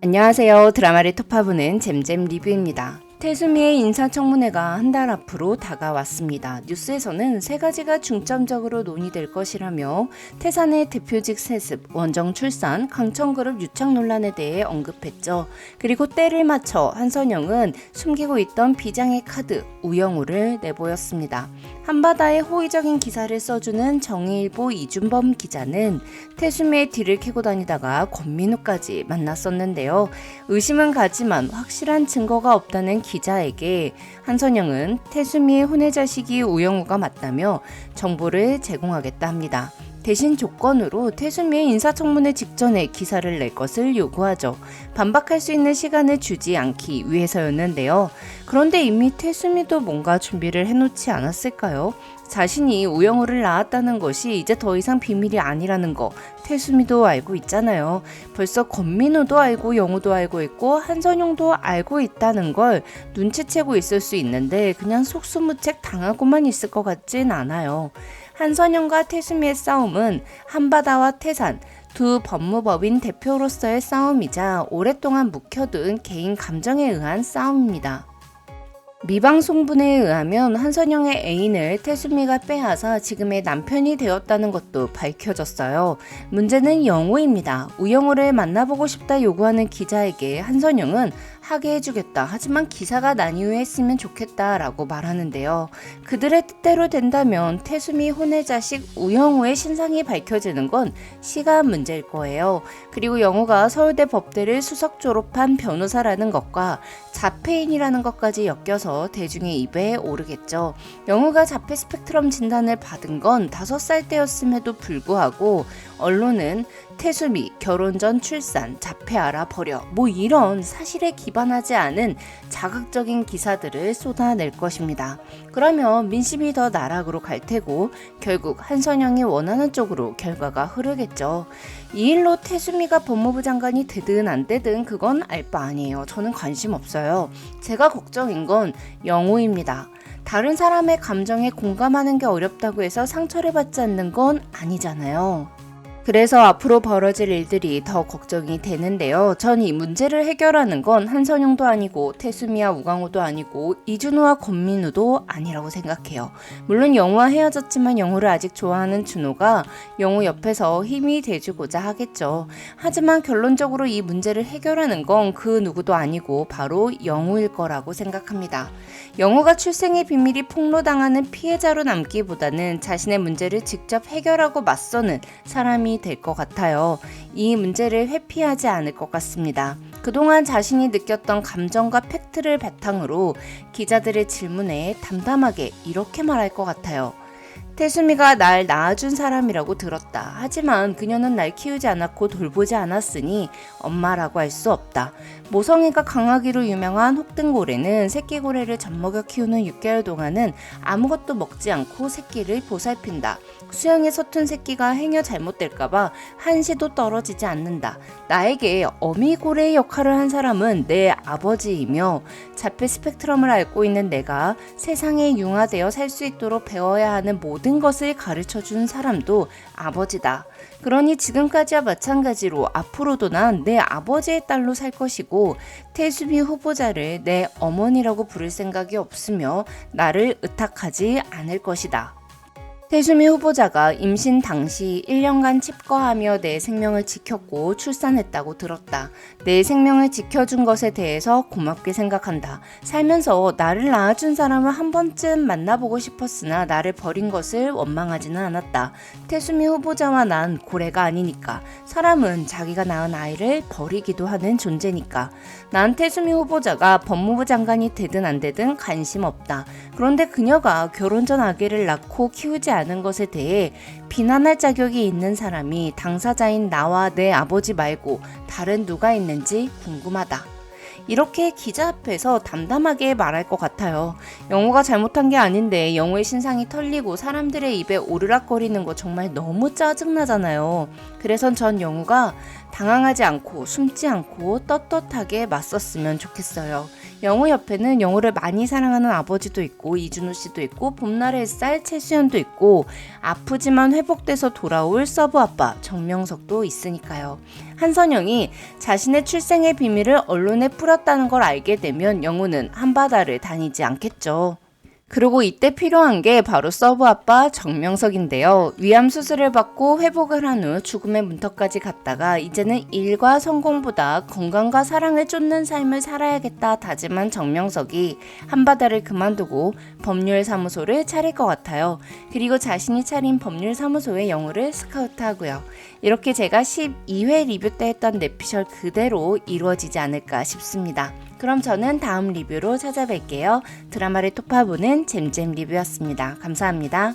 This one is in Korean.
안녕하세요. 드라마를 톱파보는 잼잼 리뷰입니다. 태수미의 인사청문회가 한 달 앞으로 다가왔습니다. 뉴스에서는 세 가지가 중점적으로 논의될 것이라며 태산의 대표직 세습, 원정 출산, 강청그룹 유착 논란에 대해 언급했죠. 그리고 때를 맞춰 한선영은 숨기고 있던 비장의 카드 우영우를 내보였습니다. 한바다에 호의적인 기사를 써주는 정의일보 이준범 기자는 태수미의 뒤를 캐고 다니다가 권민우까지 만났었는데요. 의심은 가지만 확실한 증거가 없다는 기자에게 한선영은 태수미의 혼외자식이 우영우가 맞다며 정보를 제공하겠다 합니다. 대신 조건으로 태수미의 인사청문회 직전에 기사를 낼 것을 요구하죠. 반박할 수 있는 시간을 주지 않기 위해서였는데요. 그런데 이미 태수미도 뭔가 준비를 해놓지 않았을까요? 자신이 우영우를 낳았다는 것이 이제 더 이상 비밀이 아니라는 거 태수미도 알고 있잖아요. 벌써 권민우도 알고 영우도 알고 있고 한선영도 알고 있다는 걸 눈치채고 있을 수 있는데 그냥 속수무책 당하고만 있을 것 같진 않아요. 한선영과 태수미의 싸움은 한바다와 태산 두 법무법인 대표로서의 싸움이자 오랫동안 묵혀둔 개인 감정에 의한 싸움입니다. 미방송분에 의하면 한선영의 애인을 태수미가 빼앗아 지금의 남편이 되었다는 것도 밝혀졌어요. 문제는 영우입니다. 우영우를 만나보고 싶다 요구하는 기자에게 한선영은 하게 해주겠다. 하지만 기사가 난 이후에 했으면 좋겠다 라고 말하는데요. 그들의 뜻대로 된다면 태수미 혼의 자식 우영우의 신상이 밝혀지는 건 시간 문제일 거예요. 그리고 영우가 서울대 법대를 수석 졸업한 변호사라는 것과 자폐인이라는 것까지 엮여서 대중의 입에 오르겠죠. 영우가 자폐 스펙트럼 진단을 받은 건 5살 때였음에도 불구하고 언론은 태수미 결혼 전 출산 자폐 알아버려 이런 사실에 기반하지 않은 자극적인 기사들을 쏟아낼 것입니다. 그러면 민심이 더 나락으로 갈 테고 결국 한선영이 원하는 쪽으로 결과가 흐르겠죠. 이 일로 태수미가 법무부 장관이 되든 안 되든 그건 알 바 아니에요. 저는 관심 없어요. 제가 걱정인 건 영우입니다. 다른 사람의 감정에 공감하는 게 어렵다고 해서 상처를 받지 않는 건 아니잖아요. 그래서 앞으로 벌어질 일들이 더 걱정이 되는데요. 전 이 문제를 해결하는 건 한선영도 아니고 태수미와 우광우도 아니고 이준호와 권민우도 아니라고 생각해요. 물론 영우와 헤어졌지만 영우를 아직 좋아하는 준호가 영우 옆에서 힘이 돼주고자 하겠죠. 하지만 결론적으로 이 문제를 해결하는 건 그 누구도 아니고 바로 영우일 거라고 생각합니다. 영우가 출생의 비밀이 폭로당하는 피해자로 남기보다는 자신의 문제를 직접 해결하고 맞서는 사람이 될 것 같아요. 이 문제를 회피하지 않을 것 같습니다. 그동안 자신이 느꼈던 감정과 팩트를 바탕으로 기자들의 질문에 담담하게 이렇게 말할 것 같아요. 태수미가 날 낳아준 사람이라고 들었다. 하지만 그녀는 날 키우지 않았고 돌보지 않았으니 엄마라고 할 수 없다. 모성애가 강하기로 유명한 혹등고래는 새끼고래를 젖먹여 키우는 6개월 동안은 아무것도 먹지 않고 새끼를 보살핀다. 수영에 서툰 새끼가 행여 잘못될까봐 한시도 떨어지지 않는다. 나에게 어미고래의 역할을 한 사람은 내 아버지이며 자폐 스펙트럼을 앓고 있는 내가 세상에 융화되어 살 수 있도록 배워야 하는 모든 것을 가르쳐준 사람도 아버지다. 그러니 지금까지와 마찬가지로 앞으로도 난 내 아버지의 딸로 살 것이고 태수미 후보자를 내 어머니라고 부를 생각이 없으며 나를 의탁하지 않을 것이다. 태수미 후보자가 임신 당시 1년간 칩거하며 내 생명을 지켰고 출산했다고 들었다. 내 생명을 지켜준 것에 대해서 고맙게 생각한다. 살면서 나를 낳아준 사람을 한 번쯤 만나보고 싶었으나 나를 버린 것을 원망하지는 않았다. 태수미 후보자와 난 고래가 아니니까. 사람은 자기가 낳은 아이를 버리기도 하는 존재니까. 난 태수미 후보자가 법무부 장관이 되든 안 되든 관심 없다. 그런데 그녀가 결혼 전 아기를 낳고 키우지 않은 것에 대해 비난할 자격이 있는 사람이 당사자인 나와 내 아버지 말고 다른 누가 있는지 궁금하다. 이렇게 기자 앞에서 담담하게 말할 것 같아요. 영우가 잘못한 게 아닌데 영우의 신상이 털리고 사람들의 입에 오르락거리는 거 정말 너무 짜증나잖아요. 그래서 전 영우가 당황하지 않고 숨지 않고 떳떳하게 맞섰으면 좋겠어요. 영호 옆에는 영호를 많이 사랑하는 아버지도 있고 이준호 씨도 있고 봄날의 햇살 최수연도 있고 아프지만 회복돼서 돌아올 서브 아빠 정명석도 있으니까요. 한선영이 자신의 출생의 비밀을 언론에 풀었다는 걸 알게 되면 영호는 한바다를 다니지 않겠죠. 그리고 이때 필요한 게 바로 서브 아빠 정명석인데요. 위암 수술을 받고 회복을 한 후 죽음의 문턱까지 갔다가 이제는 일과 성공보다 건강과 사랑을 쫓는 삶을 살아야겠다 다짐한 정명석이 한바다를 그만두고 법률사무소를 차릴 것 같아요. 그리고 자신이 차린 법률사무소의 영호를 스카우트하고요. 이렇게 제가 12회 리뷰 때 했던 내피셜 그대로 이루어지지 않을까 싶습니다. 그럼 저는 다음 리뷰로 찾아뵐게요. 드라마를 톱파보는 잼잼 리뷰였습니다. 감사합니다.